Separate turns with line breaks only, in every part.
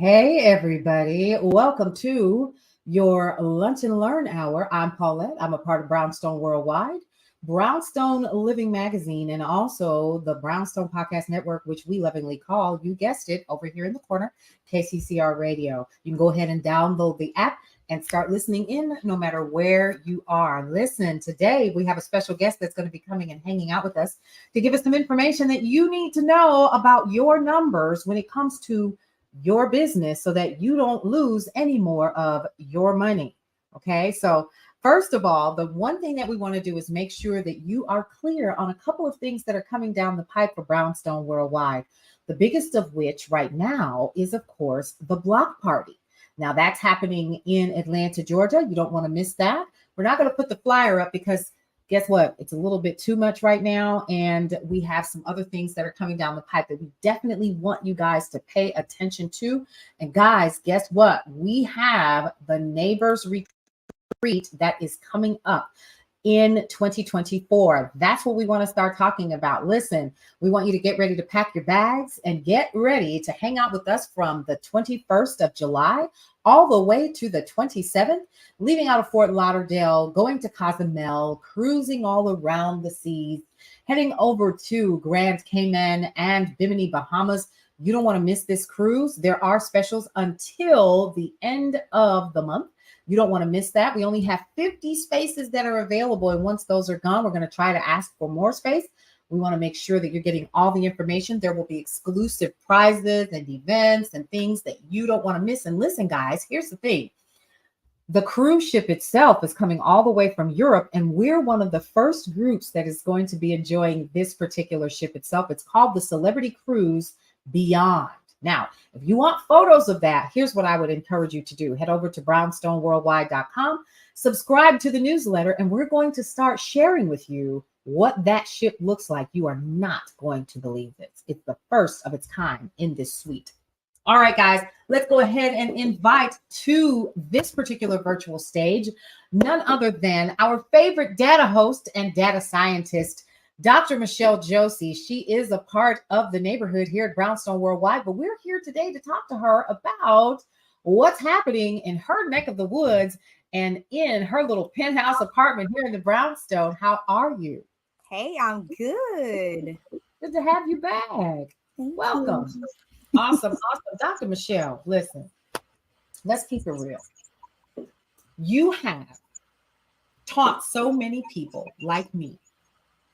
Hey, everybody. Welcome to your Lunch and Learn Hour. I'm Paulette. I'm a part of Brownstone Worldwide, Brownstone Living Magazine, and also the Brownstone Podcast Network, which we lovingly call, you guessed it, over here in the corner, KCCR Radio. You can go ahead and download the app and start listening in no matter where you are. Listen, today we have a special guest that's going to be coming and hanging out with us to give us some information that you need to know about your numbers when it comes to your business so that you don't lose any more of your money. Okay, so first of all, the one thing that we want to do is make sure that you are clear on a couple of things that are coming down the pipe for Brownstone Worldwide. The biggest of which right now is, of course, the block party. Now that's happening in Atlanta, Georgia. You don't want to miss that. We're not going to put the flyer up because guess what? It's a little bit too much right now. And we have some other things that are coming down the pipe that we definitely want you guys to pay attention to. And guys, guess what? We have the Neighbors Retreat that is coming up in 2024. That's what we want to start talking about. Listen, we want you to get ready to pack your bags and get ready to hang out with us from the 21st of July all the way to the 27th, leaving out of Fort Lauderdale, going to Cozumel, cruising all around the seas, heading over to Grand Cayman and Bimini, Bahamas. You don't want to miss this cruise. There are specials until the end of the month. You don't want to miss that. We only have 50 spaces that are available. And once those are gone, we're going to try to ask for more space. We want to make sure that you're getting all the information. There will be exclusive prizes and events and things that you don't want to miss. And listen, guys, here's the thing. The cruise ship itself is coming all the way from Europe, and we're one of the first groups that is going to be enjoying this particular ship itself. It's called the Celebrity Cruise Beyond. Now, if you want photos of that, here's what I would encourage you to do. Head over to brownstoneworldwide.com, subscribe to the newsletter, and we're going to start sharing with you what that ship looks like. You are not going to believe this. It's the first of its kind in this suite. All right, guys, let's go ahead and invite to this particular virtual stage none other than our favorite data host and data scientist, Dr. Michele Josey. She is a part of the neighborhood here at Brownstone Worldwide, but we're here today to talk to her about what's happening in her neck of the woods and in her little penthouse apartment here in the Brownstone. How are you?
Hey, I'm good.
Good to have you back. Welcome. Awesome. Dr. Michele, listen, let's keep it real. You have taught so many people like me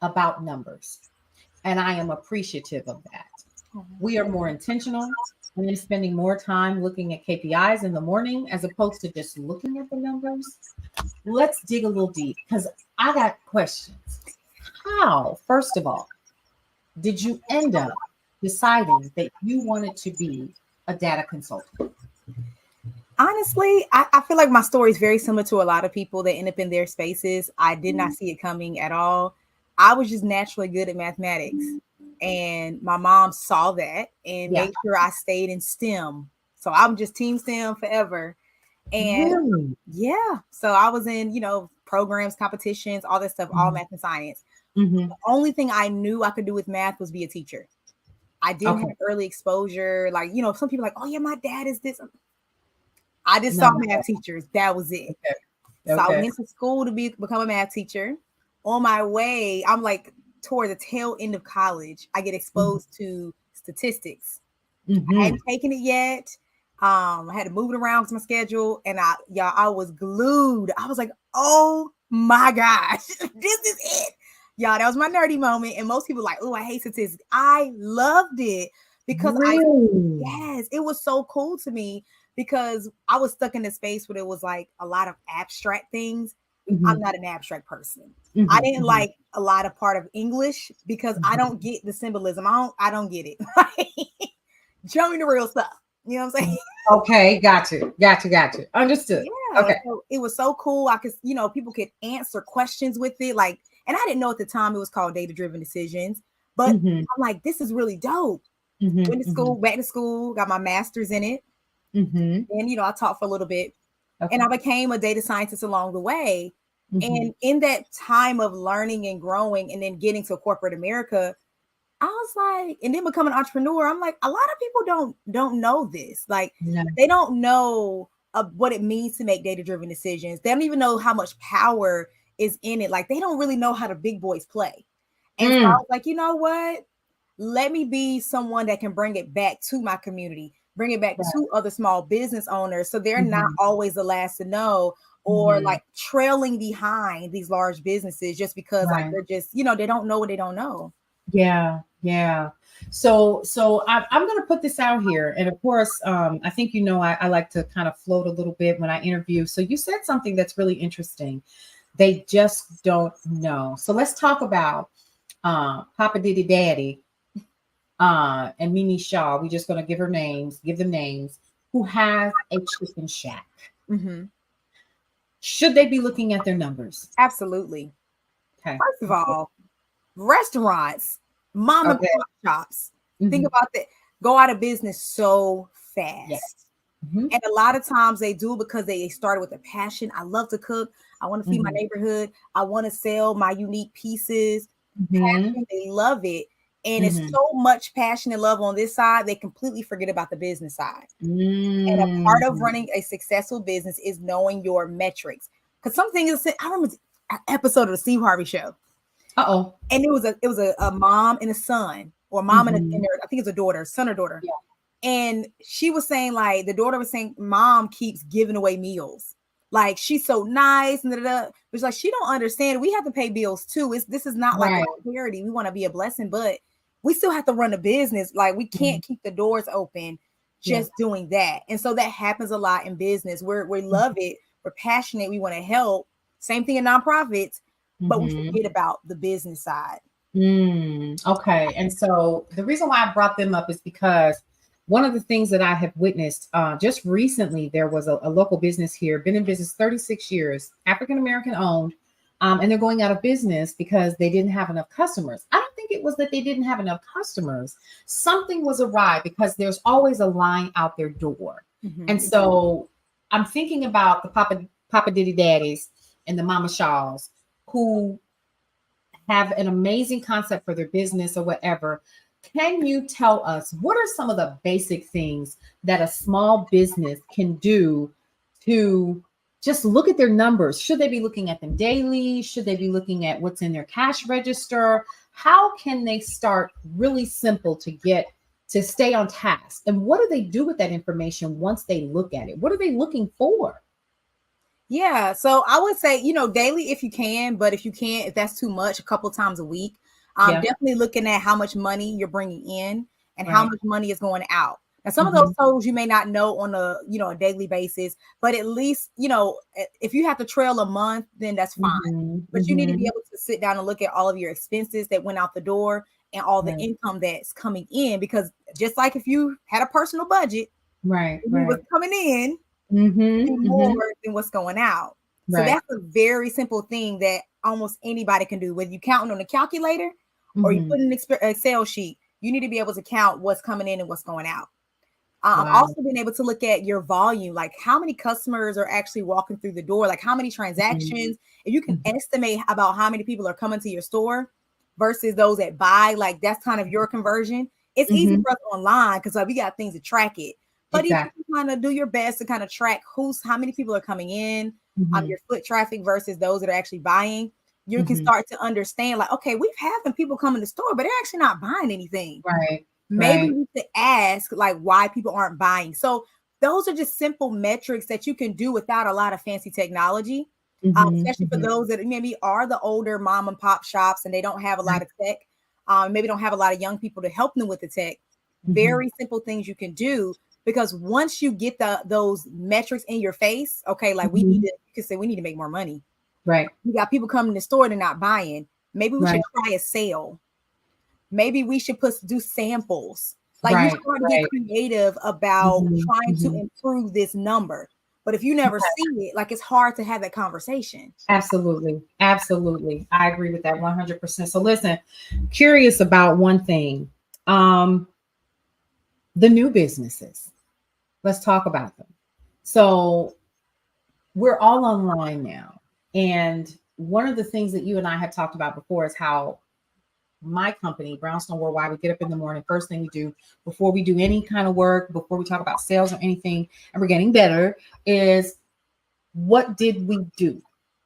about numbers, and I am appreciative of that. We are more intentional and then spending more time looking at KPIs in the morning as opposed to just looking at the numbers. Let's dig a little deep because I got questions. How, first of all, did you end up deciding that you wanted to be a data consultant?
Honestly, I feel like my story is very similar to a lot of people that end up in their spaces. I did not see it coming at all. I was just naturally good at mathematics, and my mom saw that and made sure I stayed in STEM. So I'm just team STEM forever. And so I was in, programs, competitions, all that stuff, all math and science. The only thing I knew I could do with math was be a teacher. I didn't have early exposure. Like, some people are like, oh yeah, my dad is this. I just saw math teachers. That was it. So I went to school to become a math teacher. On my way, I'm like toward the tail end of college, I get exposed to statistics. I hadn't taken it yet. I had to move it around with my schedule, and I was glued. I was like, oh my gosh, this is it. Y'all, that was my nerdy moment. And most people like, oh, I hate statistics. I loved it because it was so cool to me because I was stuck in a space where it was like a lot of abstract things. I'm not an abstract person. I didn't like a lot of part of English because I don't get the symbolism. I don't get it. Show me the real stuff. You know what I'm saying?
Okay, got you. Understood.
Yeah. Okay. So it was so cool. I could, people could answer questions with it. Like, and I didn't know at the time it was called data-driven decisions, but I'm like, this is really dope. Went to school, back to school, got my master's in it. And, I taught for a little bit and I became a data scientist along the way. And in that time of learning and growing and then getting to corporate America, I was like, and then become an entrepreneur. I'm like, a lot of people don't know this. Like,
Yeah.
they don't know what it means to make data-driven decisions. They don't even know how much power is in it. Like, they don't really know how the big boys play. And so I was like, you know what? Let me be someone that can bring it back to my community, bring it back to other small business owners, so they're not always the last to know, or like trailing behind these large businesses just because like they're just, they don't know what they don't know.
Yeah. So I'm going to put this out here. And of course, I think, I like to kind of float a little bit when I interview. So you said something that's really interesting. They just don't know. So let's talk about Papa Diddy Daddy and Mimi Shaw. We're just going to give them names, who has a chicken shack.
Mm-hmm.
Should they be looking at their numbers?
Absolutely.
Okay.
First of all, restaurants, mom and pop shops, think about that, go out of business so fast.
Yes.
And a lot of times they do because they started with a passion. I love to cook. I want to feed my neighborhood. I want to sell my unique pieces. Passion, they love it. And it's so much passion and love on this side, they completely forget about the business side. And a part of running a successful business is knowing your metrics. Because something is, I remember an episode of the Steve Harvey Show. And it was a mom and a son, or mom and I think it's a daughter, son or daughter.
Yeah.
And she was saying, like, the daughter was saying, mom keeps giving away meals. Like, she's so nice. And but it's like, she don't understand. We have to pay bills too. This is not like a charity. We want to be a blessing, but we still have to run a business. Like, we can't keep the doors open just doing that. And so that happens a lot in business. We love it. We're passionate. We want to help. Same thing in nonprofits, but we forget about the business side.
Okay. And so the reason why I brought them up is because one of the things that I have witnessed just recently, there was a local business here, been in business 36 years, African-American owned, and they're going out of business because they didn't have enough customers. I don't think it was that they didn't have enough customers. Something was awry because there's always a line out their door. And so I'm thinking about the Papa Diddy Daddies and the Mama Shaws, who have an amazing concept for their business or whatever. Can you tell us what are some of the basic things that a small business can do to just look at their numbers? Should they be looking at them daily? Should they be looking at what's in their cash register? How can they start really simple to stay on task? And what do they do with that information once they look at it? What are they looking for?
Yeah, so I would say, daily if you can, but if you can't, if that's too much, a couple times a week. Definitely looking at how much money you're bringing in and how much money is going out. Now, some of those totals you may not know on a daily basis, but at least, if you have to trail a month, then that's fine. But you need to be able to sit down and look at all of your expenses that went out the door and all the income that's coming in, because just like if you had a personal budget, was coming in more than what's going out. So that's a very simple thing that almost anybody can do, whether you counting on a calculator or you put in an Excel sheet. You need to be able to count what's coming in and what's going out. Also being able to look at your volume, like how many customers are actually walking through the door, like how many transactions. If you can estimate about how many people are coming to your store versus those that buy, like that's kind of your conversion. It's easy for us online because we got things to track it. But if you kind of do your best to kind of track how many people are coming in, your foot traffic versus those that are actually buying, you can start to understand, like, okay, we've having people come in the store, but they're actually not buying anything. Maybe we should ask, like, why people aren't buying. So those are just simple metrics that you can do without a lot of fancy technology, especially for those that maybe are the older mom and pop shops and they don't have a lot of tech. Maybe don't have a lot of young people to help them with the tech. Very simple things you can do. Because once you get those metrics in your face, okay, like we need to make more money. We got people coming to the store, they're not buying. Maybe we should try a sale. Maybe we should do samples. Like you start to get creative about trying to improve this number. But if you never see it, like it's hard to have that conversation.
Absolutely. I agree with that 100%. So listen, curious about one thing. The new businesses. Let's talk about them. So we're all online now. And one of the things that you and I have talked about before is how my company, Brownstone Worldwide, we get up in the morning. First thing we do before we do any kind of work, before we talk about sales or anything, and we're getting better, is what did we do?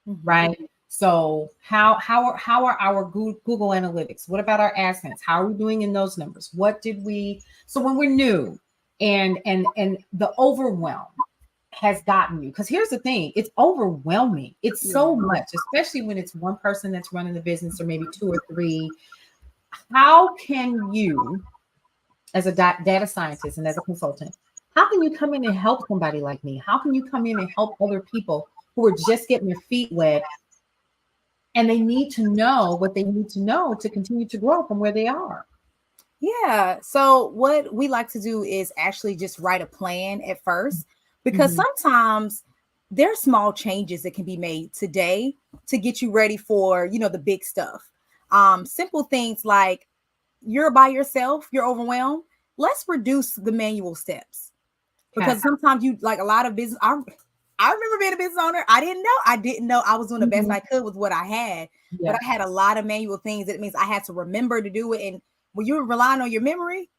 Right? So how are our Google Analytics? What about our AdSense? How are we doing in those numbers? What did we? So when we're new and the overwhelm has gotten you, because here's the thing, it's overwhelming. It's so much, especially when it's one person that's running the business or maybe two or three. How can you, as a data scientist and as a consultant, how can you come in and help somebody like me? How can you come in and help other people who are just getting their feet wet and they need to know what they need to know to continue to grow from where they are?
Yeah. So what we like to do is actually just write a plan at first, because sometimes there are small changes that can be made today to get you ready for, the big stuff. Simple things like you're by yourself, you're overwhelmed. Let's reduce the manual steps, because sometimes you, like a lot of business. I remember being a business owner. I didn't know I was doing the best I could with what I had, but I had a lot of manual things. That means I had to remember to do it. And when you're relying on your memory,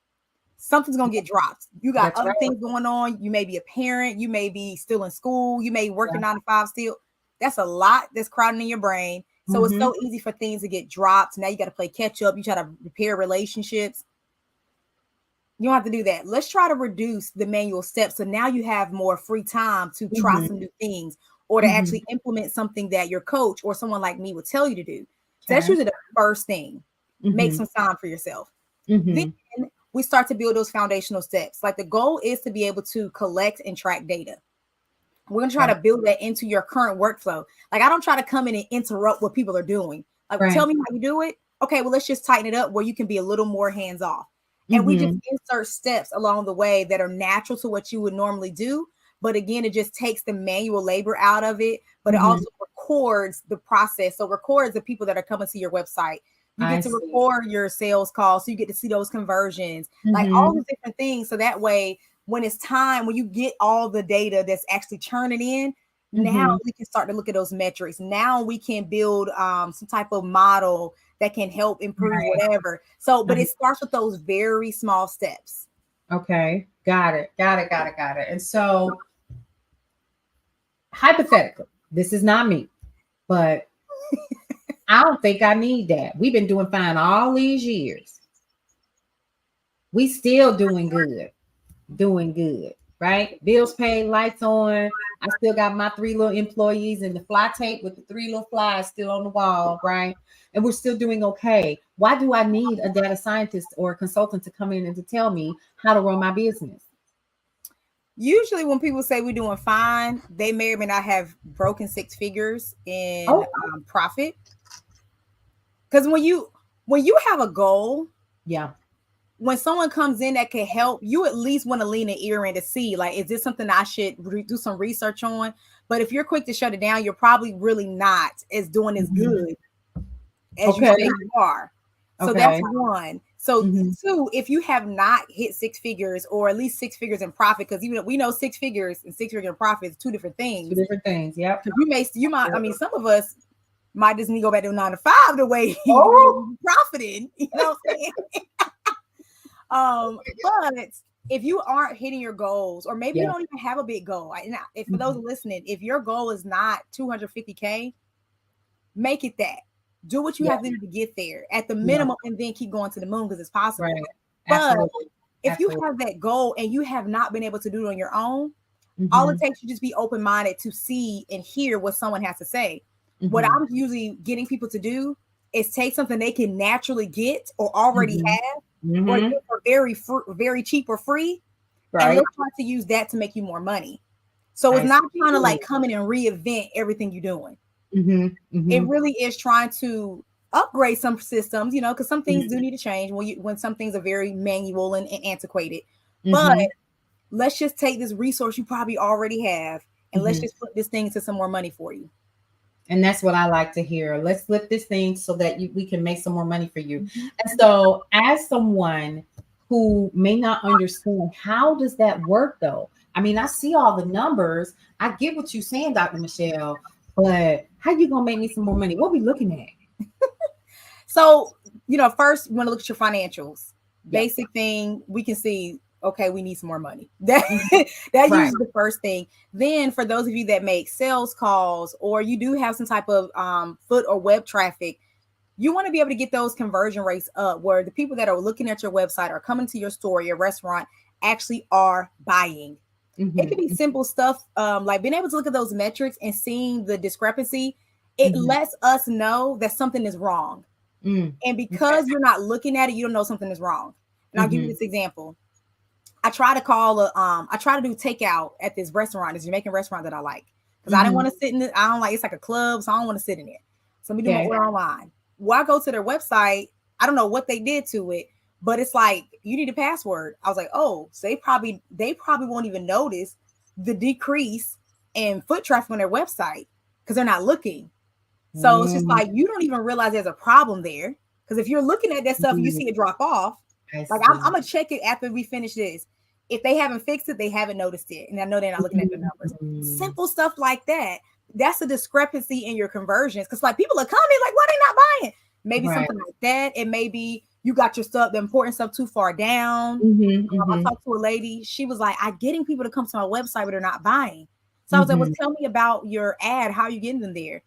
something's going to get dropped. You got other things going on. You may be a parent. You may be still in school. You may be working 9 to 5 still. That's a lot that's crowding in your brain. So it's so easy for things to get dropped. Now you got to play catch up. You try to repair relationships. You don't have to do that. Let's try to reduce the manual steps. So now you have more free time to try some new things, or to actually implement something that your coach or someone like me would tell you to do. So that's usually the first thing. Make some time for yourself. Then we start to build those foundational steps. Like the goal is to be able to collect and track data. We're going to try to build that into your current workflow. Like I don't try to come in and interrupt what people are doing. Like, tell me how you do it. Okay, well, let's just tighten it up where you can be a little more hands-off. And we just insert steps along the way that are natural to what you would normally do. But again, it just takes the manual labor out of it, but it also records the process. So records the people that are coming to your website. You get to record your sales calls, so you get to see those conversions, like all the different things. So that way, when it's time, when you get all the data that's actually churning in, now we can start to look at those metrics. Now we can build some type of model that can help improve whatever. So, but it starts with those very small steps.
Okay. Got it. And so hypothetically, this is not me, but I don't think I need that. We've been doing fine all these years. We still doing good, right? Bills paid, lights on. I still got my 3 little employees and the fly tape with the 3 little flies still on the wall, right? And we're still doing okay. Why do I need a data scientist or a consultant to come in and to tell me how to run my business?
Usually when people say we're doing fine, they may or may not have broken 6 figures in profit. Because when you have a goal, when someone comes in that can help, you at least want to lean an ear in to see, like, is this something I should do some research on? But if you're quick to shut it down, you're probably really not as doing as good as you say you are. So that's one. So 2, if you have not hit 6 figures or at least 6 figures in profit, because even we know 6 figures and 6 figure in profit is 2 different things.
2 different things. Yep.
You might. I mean, some of us might just need to go back to 9 to 5 the way you profited. You know what I'm saying? But if you aren't hitting your goals, or maybe you don't even have a big goal. If for those listening, if your goal is not 250K, make it that. Do what you have to do to get there at the minimum, and then keep going to the moon because it's possible. Right. But if you have that goal and you have not been able to do it on your own, all it takes you just be open-minded to see and hear what someone has to say. What I'm usually getting people to do is take something they can naturally get or already have, or get for very cheap or free, and they'll try to use that to make you more money. So it's not trying to like come in and reinvent everything you're doing. It really is trying to upgrade some systems, because some things do need to change when some things are very manual and antiquated. But let's just take this resource you probably already have, and let's just put this thing to some more money for you.
And that's what I like to hear. Let's flip this thing so that we can make some more money for you. And so as someone who may not understand, how does that work though? I mean, I see all the numbers. I get what you're saying, Dr. Michele, but how you going to make me some more money? What are we looking at?
So first you want to look at your financials. Basic thing, we can see, okay, we need some more money. That's usually the first thing. Then for those of you that make sales calls, or you do have some type of foot or web traffic, you want to be able to get those conversion rates up where the people that are looking at your website or coming to your store, your restaurant, actually are buying. It can be simple stuff like being able to look at those metrics and seeing the discrepancy. It lets us know that something is wrong. And because you're not looking at it, you don't know something is wrong. And I'll give you this example. I try to do takeout at this restaurant, this Jamaican restaurant that I like. Because I didn't want to sit in it. I don't like, it's like a club, so I don't want to sit in it. So let me do my order online. Well, I go to their website. I don't know what they did to it, but it's like, you need a password. I was like, oh, so they probably won't even notice the decrease in foot traffic on their website because they're not looking. So it's just like, you don't even realize there's a problem there. Because if you're looking at that stuff and you see it drop off, like I'm going to check it after we finish this. If they haven't fixed it, they haven't noticed it. And I know they're not looking at the numbers. Simple stuff like that. That's a discrepancy in your conversions. Because like people are coming, like, why they not buying? Maybe something like that. It may be you got your stuff, the important stuff too far down. I talked to a lady. She was like, I'm getting people to come to my website, but they're not buying. So I was like, well, tell me about your ad. How are you getting them there?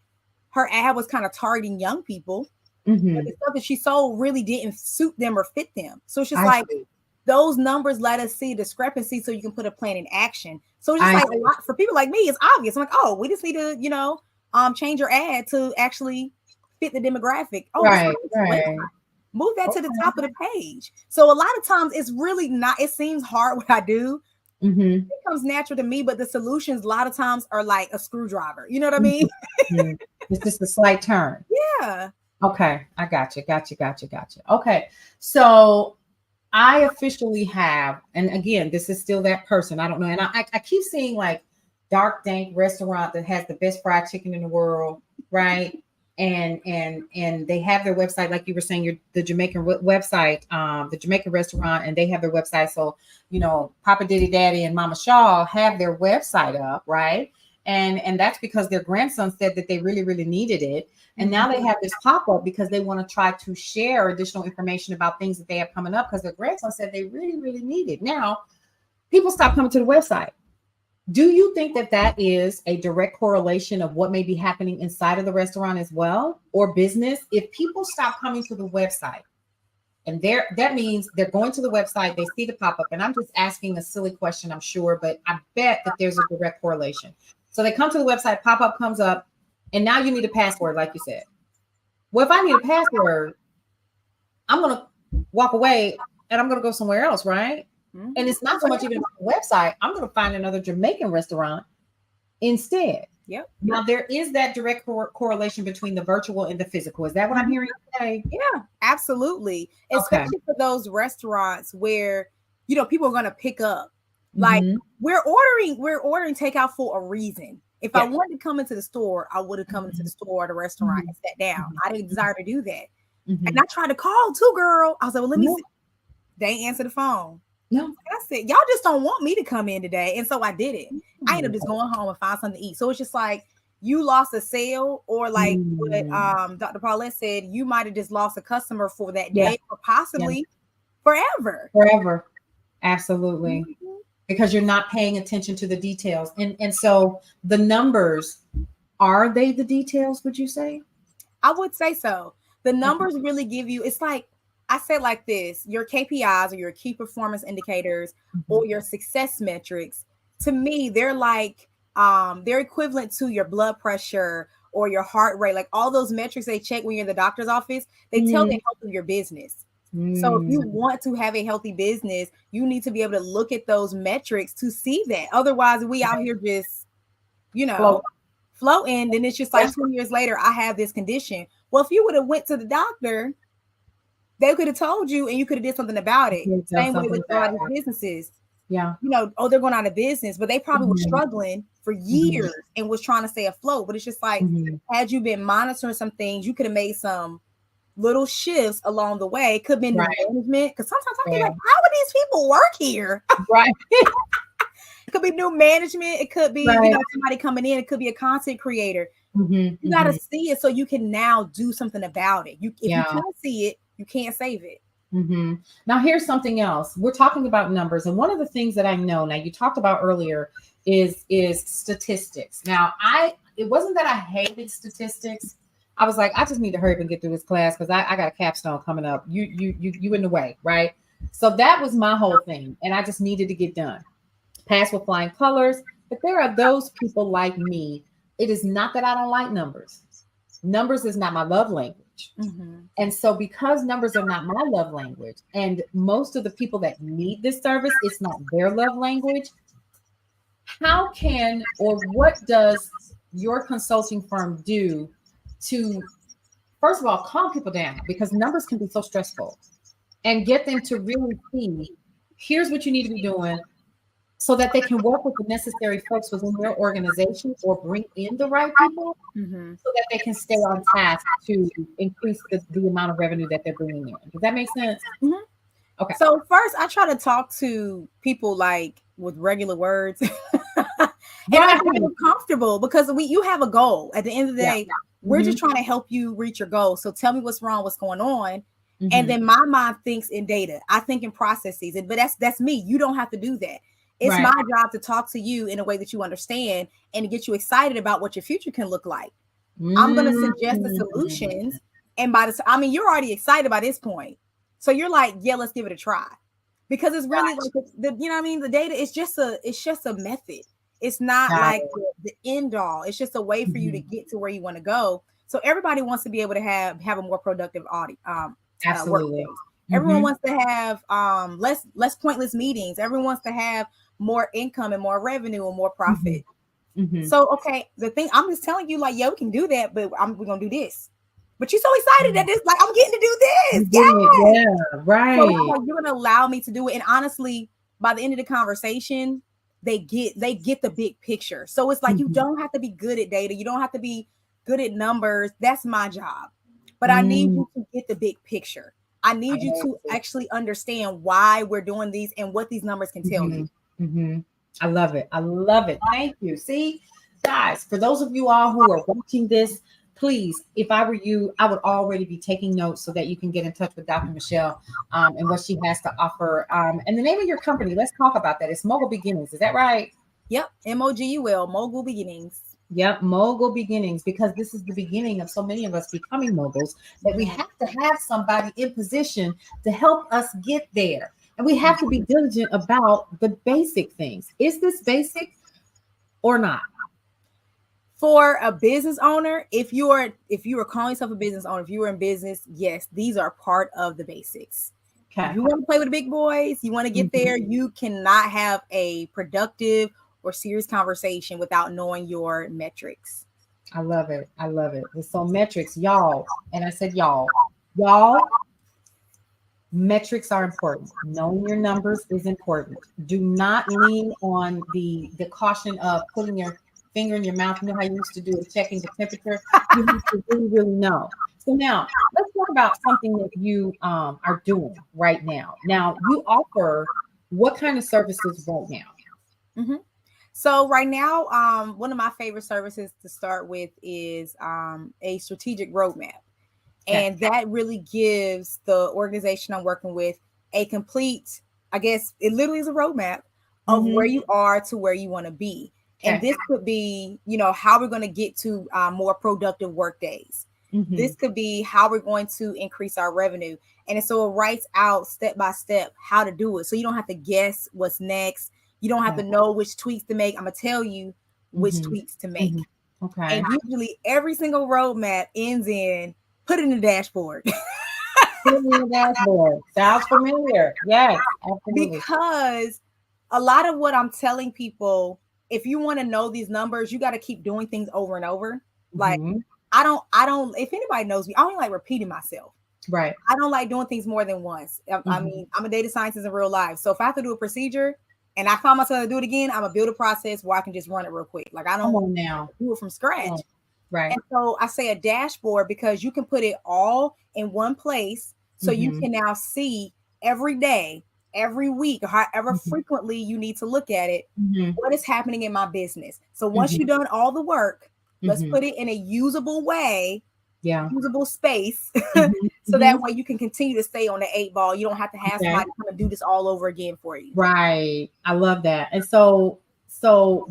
Her ad was kind of targeting young people. But the stuff that she sold really didn't suit them or fit them. So it's just those numbers let us see discrepancy so you can put a plan in action. So it's just a lot for people like me, it's obvious. I'm like, oh, we just need to, change your ad to actually fit the demographic. Oh, move that to the top of the page. So a lot of times it's really not, it seems hard what I do. It comes natural to me, but the solutions a lot of times are like a screwdriver. You know what I mean?
It's just a slight turn.
Yeah.
Okay. I got you. Okay. So I officially have, and again, this is still that person. I don't know. And I keep seeing like dark, dank restaurant that has the best fried chicken in the world. Right. And they have their website, like you were saying, the Jamaican website, the Jamaican restaurant, and they have their website. So, Papa Diddy Daddy and Mama Shaw have their website up, right? And that's because their grandson said that they really, really needed it. And now they have this pop-up because they want to try to share additional information about things that they have coming up because their grandson said they really, really need it. Now, people stop coming to the website. Do you think that is a direct correlation of what may be happening inside of the restaurant as well, or business? If people stop coming to the website, and that means they're going to the website, they see the pop-up, and I'm just asking a silly question, I'm sure, but I bet that there's a direct correlation. So they come to the website, pop-up comes up, and now you need a password, like you said. Well, if I need a password, I'm going to walk away and I'm going to go somewhere else, right? And it's not so much even on the website. I'm going to find another Jamaican restaurant instead.
Yep.
Now, there is that direct correlation between the virtual and the physical. Is that what I'm hearing today?
Yeah, absolutely. Especially for those restaurants where, people are going to pick up. Like we're ordering takeout for a reason. If I wanted to come into the store, I would have come into the store or the restaurant and sat down. I didn't desire to do that. And I tried to call too, girl. I was like, well, let me see. They ain't answer the phone. No, I said, y'all just don't want me to come in today. And so I did it. I ended up just going home and find something to eat. So it's just like you lost a sale, or like what Dr. Paulette said, you might have just lost a customer for that day or possibly forever.
Forever. Absolutely. Because you're not paying attention to the details. And so the numbers, are they the details, would you say?
I would say so. The numbers really give you, it's like, I say like this, your KPIs or your key performance indicators or your success metrics, to me, they're like, they're equivalent to your blood pressure or your heart rate, like all those metrics they check when you're in the doctor's office, they tell the health of your business. So if you want to have a healthy business, you need to be able to look at those metrics to see that. Otherwise, we out here just, floating. And it's just like 2 years later, I have this condition. Well, if you would have went to the doctor, they could have told you and you could have did something about it. Same way with a lot of businesses.
Yeah.
They're going out of business, but they probably were struggling for years and was trying to stay afloat. But it's just like, had you been monitoring some things, you could have made some little shifts along the way. It could have been the management. Because sometimes I feel like, how would these people work here? Right. It could be new management. It could be somebody coming in. It could be a content creator. You got to see it so you can now do something about it. If you can't see it, you can't save it.
Mm-hmm. Now, here's something else. We're talking about numbers, and one of the things that I know now you talked about earlier is statistics. Now, it wasn't that I hated statistics. I was like, I just need to hurry up and get through this class because I got a capstone coming up. You in the way, right? So that was my whole thing, and I just needed to get done. Pass with flying colors. But there are those people like me. It is not that I don't like numbers. Numbers is not my love language.
Mm-hmm.
And so because numbers are not my love language, and most of the people that need this service, it's not their love language, how can or what does your consulting firm do to, first of all, calm people down? Because numbers can be so stressful, and get them to really see, here's what you need to be doing, so that they can work with the necessary folks within their organization or bring in the right people,
Mm-hmm.
so that they can stay on task to increase the amount of revenue that they're bringing in. Does that make sense?
Mm-hmm.
Okay.
So first, I try to talk to people like with regular words, and I make them comfortable because you have a goal. At the end of the day, we're just trying to help you reach your goal. So tell me what's wrong, what's going on. Mm-hmm. And then my mind thinks in data. I think in processes, but that's me. You don't have to do that. It's my job to talk to you in a way that you understand and to get you excited about what your future can look like. Mm-hmm. I'm going to suggest the solutions. And you're already excited by this point. So you're like, yeah, let's give it a try. Because it's really like the data is just a method. It's not like the end all. It's just a way for you to get to where you want to go. So everybody wants to be able to have a more productive
Absolutely.
Workplace. Everyone wants to have less pointless meetings. Everyone wants to have more income and more revenue and more profit. Mm-hmm. So, okay, the thing I'm just telling you, like, yeah, we can do that, but we're gonna do this. But you're so excited that this, like, I'm getting to do this.
Yeah, right.
So you're gonna allow me to do it. And honestly, by the end of the conversation, they get the big picture. So it's like you don't have to be good at data. You don't have to be good at numbers. That's my job. But I need you to get the big picture. I need you to actually understand why we're doing these and what these numbers can tell you.
Mm-hmm. I love it. I love it. Thank you. See, guys, for those of you all who are watching this, please, if I were you, I would already be taking notes so that you can get in touch with Dr. Michele and what she has to offer. And the name of your company, let's talk about that. It's Mogul Beginnings. Is that right?
Yep. MOGUL, Mogul Beginnings.
Yep, Mogul Beginnings, because this is the beginning of so many of us becoming moguls, that we have to have somebody in position to help us get there. And we have to be diligent about the basic things. Is this basic or not?
For a business owner, if you are calling yourself a business owner, if you are in business, yes, these are part of the basics. Okay. If you want to play with the big boys, you want to get there, you cannot have a productive or serious conversation without knowing your metrics.
I love it. I love it. So metrics, y'all. And I said, y'all, metrics are important. Knowing your numbers is important. Do not lean on the caution of putting your finger in your mouth. You know how you used to do it, checking the temperature. You have to really, really know. So now let's talk about something that you are doing right now. Now, you offer what kind of services right now?
Mm-hmm. So right now, one of my favorite services to start with is a strategic roadmap. And that really gives the organization I'm working with a complete, I guess it literally is a roadmap of where you are to where you want to be. And this could be, how we're going to get to more productive work days. This could be how we're going to increase our revenue. And so it writes out step by step how to do it. So you don't have to guess what's next. You don't have to know which tweaks to make. I'm going to tell you which tweaks to make.
Okay.
And usually every single roadmap ends in put it in the dashboard.
Put it in the dashboard. Sounds familiar. Yes, absolutely.
Because a lot of what I'm telling people, if you want to know these numbers, you got to keep doing things over and over. Like I don't, if anybody knows me, I don't like repeating myself.
Right.
I don't like doing things more than once. I mean, I'm a data scientist in real life. So if I have to do a procedure and I find myself to do it again, I'm gonna build a process where I can just run it real quick. Like I don't do it from scratch.
Right.
And so I say a dashboard because you can put it all in one place. So you can now see every day, every week, or however frequently you need to look at it, what is happening in my business. So once you've done all the work, let's put it in a usable way usable space.
Mhm.
So that way you can continue to stay on the 8 ball. You don't have to have somebody come and do this all over again for you.
Right. I love that. And so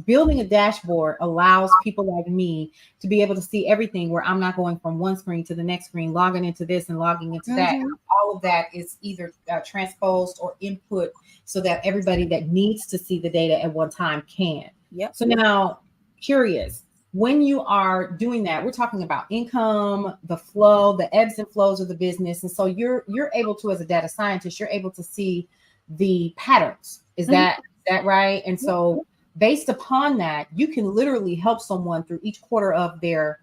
building a dashboard allows people like me to be able to see everything, where I'm not going from one screen to the next screen, logging into this and logging into that. All of that is either transposed or input so that everybody that needs to see the data at one time can.
Yep.
So now, curious, when you are doing that, we're talking about income, the flow, the ebbs and flows of the business. And so you're able to, as a data scientist, you're able to see the patterns. Is that right? And so based upon that, you can literally help someone through each quarter of their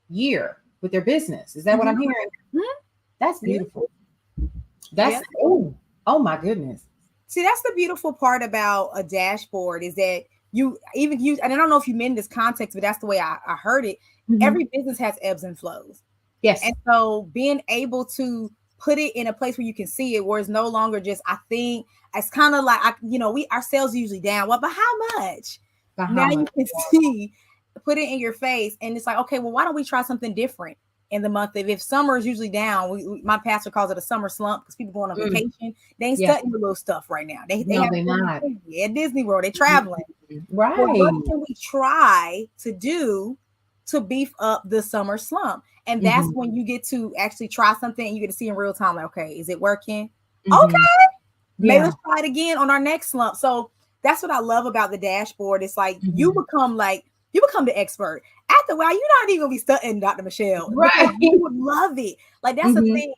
year with their business. Is that what I'm hearing? That's beautiful. That's oh my goodness.
See, that's the beautiful part about a dashboard, is that you even use, and I don't know if you meant this context, but that's the way I heard it. Every business has ebbs and flows.
Yes.
And so being able to put it in a place where you can see it, where it's no longer just, I think, it's kind of like, our sales usually down. Well, but how much? Now you can see, put it in your face. And it's like, okay, well, why don't we try something different in the month? If summer is usually down, my pastor calls it a summer slump, because people going on vacation. They ain't studying the little stuff right now. They're not. At Disney World, they're traveling.
Right.
Well, what can we try to do to beef up the summer slump? And that's when you get to actually try something and you get to see in real time, like, okay, is it working? Okay. Maybe let's try it again on our next slump. So that's what I love about the dashboard. It's like you become the expert. After a while, you're not even gonna be studying Dr. Michele.
Right.
You would love it. Like, that's the thing.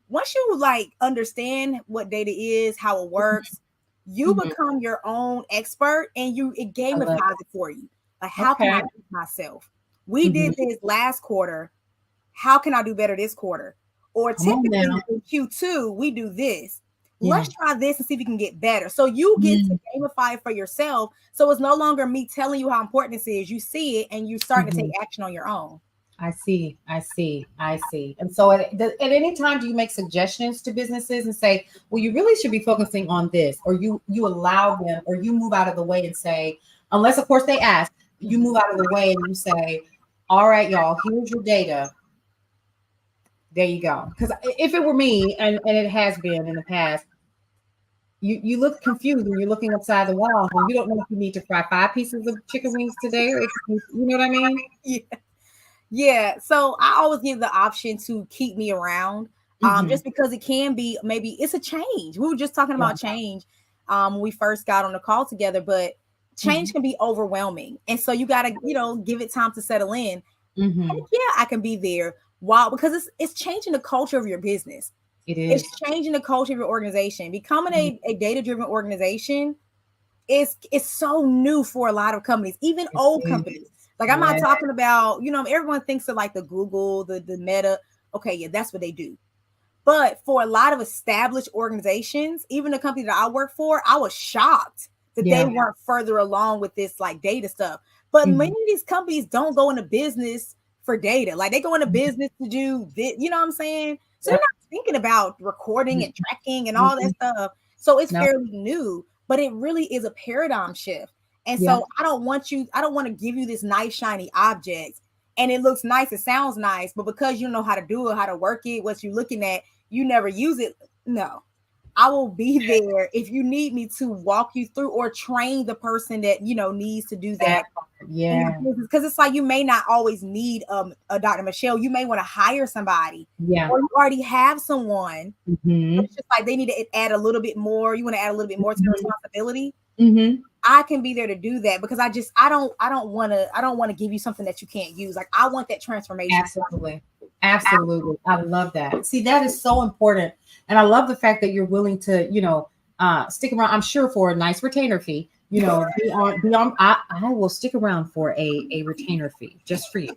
Once you like understand what data is, how it works, you become your own expert, and it gamifies it for you. Like, how can I do myself? We did this last quarter. How can I do better this quarter? Or typically in Q2, we do this. Let's try this and see if we can get better. So you get to gamify it for yourself. So it's no longer me telling you how important this is. You see it and you start to take action on your own.
I see. And so at any time, do you make suggestions to businesses and say, well, you really should be focusing on this, or you allow them, or you move out of the way and say, unless of course they ask, you move out of the way and you say, all right, y'all, here's your data. There you go. Because if it were me, and it has been in the past, you look confused when you're looking upside the wall and you don't know if you need to fry 5 pieces of chicken wings today, or you know what I mean?
Yeah. So I always give the option to keep me around, just because it can be, maybe it's a change. We were just talking about change when we first got on the call together, but change can be overwhelming. And so you got to, give it time to settle in. And I can be there. Wow, because it's changing the culture of your business.
It is.
It's changing the culture of your organization. Becoming a data-driven organization is so new for a lot of companies, even old companies. Like, I'm not talking about, everyone thinks of like the Google, the Meta. Okay, yeah, that's what they do. But for a lot of established organizations, even the company that I work for, I was shocked that they weren't further along with this like data stuff. But many of these companies don't go into business for data. Like, they go into business to do this, you know what I'm saying? So they're not thinking about recording and tracking and all that stuff. So it's fairly new, but it really is a paradigm shift. And so I don't want to give you this nice, shiny object, and it looks nice, it sounds nice, but because you don't know how to do it, how to work it, what you're looking at, you never use it. No, I will be there if you need me to walk you through or train the person that, needs to do that.
Yeah.
Because it's like, you may not always need a Dr. Michele. You may want to hire somebody.
Yeah.
Or you already have someone. It's just like they need to add a little bit more. You want to add a little bit more to the responsibility. I can be there to do that, because I don't want to give you something that you can't use. Like, I want that transformation.
Absolutely. I love that. See, that is so important. And I love the fact that you're willing to, stick around, I'm sure, for a nice retainer fee. I will stick around for a retainer fee just for you.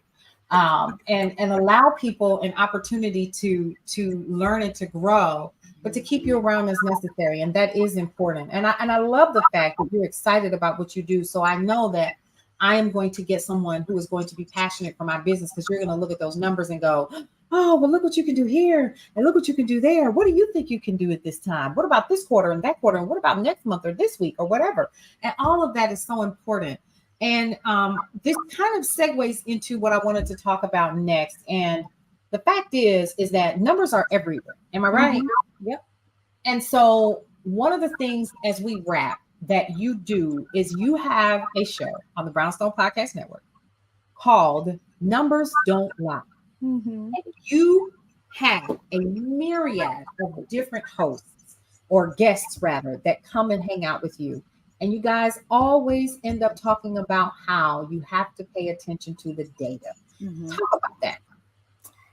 And allow people an opportunity to learn and to grow, but to keep you around as necessary. And that is important. And I love the fact that you're excited about what you do. So I know that I am going to get someone who is going to be passionate for my business, because you're going to look at those numbers and go, oh, well, look what you can do here and look what you can do there. What do you think you can do at this time? What about this quarter and that quarter? And what about next month or this week or whatever? And all of that is so important. And this kind of segues into what I wanted to talk about next. And the fact is that numbers are everywhere. Am I right?
Mm-hmm. Yep.
And so one of the things as we wrap that you do is you have a show on the Brownstone Podcast Network called Numbers Don't Lie.
Mm-hmm.
And you have a myriad of different hosts or guests rather that come and hang out with you. And you guys always end up talking about how you have to pay attention to the data.
Mm-hmm.
Talk about that.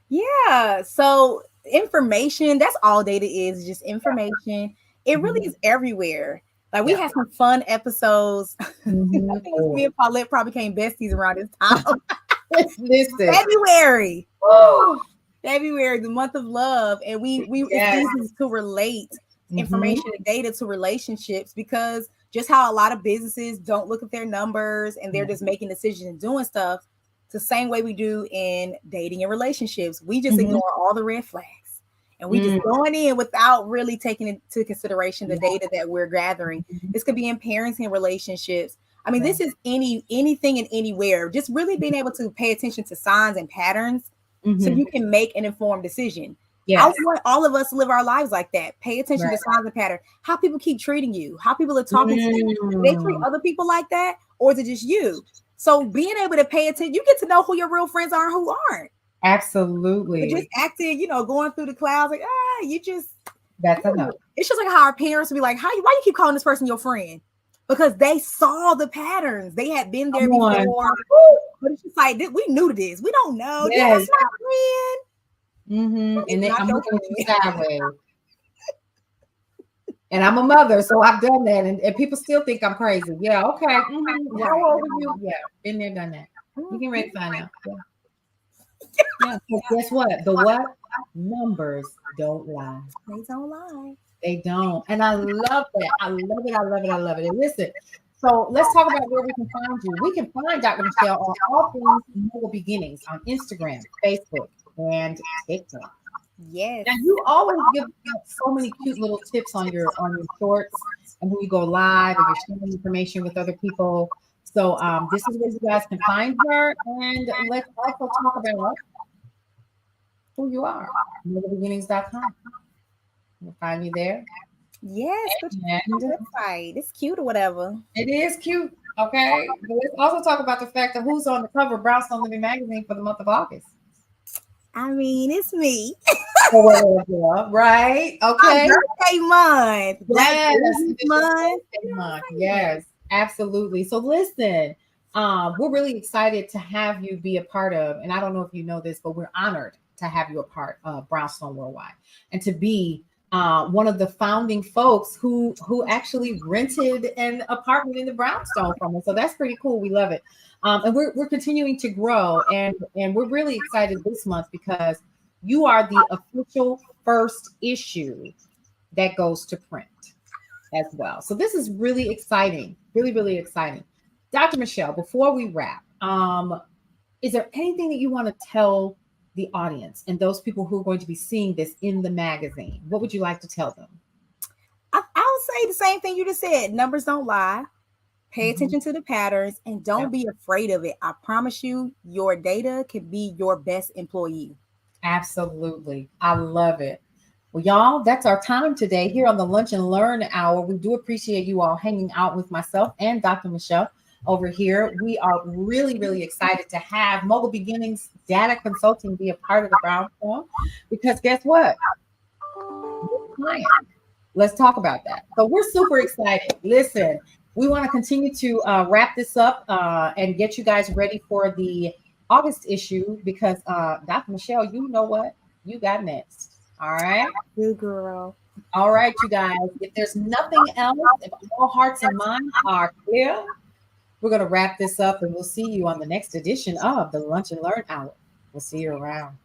Yeah. So information, that's all data is, just information. It really is everywhere. Like we had some fun episodes.
Mm-hmm.
I think me and Paulette probably became besties around this time.
Listen.
February.
Oh.
February, the month of love. And we it's easy to relate information and data to relationships, because just how a lot of businesses don't look at their numbers and they're just making decisions and doing stuff, it's the same way we do in dating and relationships. We just ignore all the red flags and we just going in without really taking into consideration the data that we're gathering. This could be in parenting relationships. I mean, this is anything and anywhere. Just really being able to pay attention to signs and patterns so you can make an informed decision. Yes. I want all of us to live our lives like that. Pay attention to signs and patterns. How people keep treating you, how people are talking to you. Do they treat other people like that, or is it just you? So being able to pay attention, you get to know who your real friends are and who aren't.
Absolutely.
But just acting, going through the clouds, like, you just.
That's enough.
It's just like how our parents would be like, why you keep calling this person your friend? Because they saw the patterns. They had been there before. But it's just like, we knew this. We don't know. Yes. That's my friend.
And then I'm looking at you sideways. And I'm a mother, so I've done that. And people still think I'm crazy. Yeah, okay. How old are you? Yeah, been there, done that. You can ready to find out. Yeah. So guess what? The what? Numbers don't lie.
They don't lie.
They don't. And I love that. I love it. I love it. I love it. And listen, so let's talk about where we can find you. We can find Dr. Michele on all things Mobile Beginnings on Instagram, Facebook, and TikTok.
Yes.
Now you always give so many cute little tips on your shorts and when you go live and you're sharing information with other people. So this is where you guys can find her. And let's also talk about who you are. MobileBeginnings.com. We'll find you there.
Yes, website. It's cute or whatever.
It is cute. Okay. But let's also talk about the fact of who's on the cover of Brownstone Living Magazine for the month of August.
I mean, it's me.
Right? Okay.
Birthday month.
Yes, absolutely. So listen, we're really excited to have you be a part of, and I don't know if you know this, but we're honored to have you a part of Brownstone Worldwide and to be one of the founding folks who actually rented an apartment in the Brownstone from us. So that's pretty cool. We love it. And we're continuing to grow, and we're really excited this month because you are the official first issue that goes to print as well. So this is really exciting, really, really exciting. Dr. Michele, before we wrap, is there anything that you want to tell the audience and those people who are going to be seeing this in the magazine? What would you like to tell them?
I would say the same thing you just said. Numbers don't lie. Pay attention to the patterns and don't be afraid of it. I promise you, your data can be your best employee.
Absolutely. I love it. Well, y'all, that's our time today here on the Lunch and Learn Hour. We do appreciate you all hanging out with myself and Dr. Michele over here. We are really, really excited to have Mobile Beginnings Data Consulting be a part of the Brownstone because guess what? Let's talk about that. So we're super excited. Listen, we want to continue to wrap this up and get you guys ready for the August issue because Dr. Michele, you know what? You got next. All right.
Good girl.
All right, you guys. If there's nothing else, if all hearts and minds are clear, we're going to wrap this up and we'll see you on the next edition of the Lunch and Learn Hour. We'll see you around.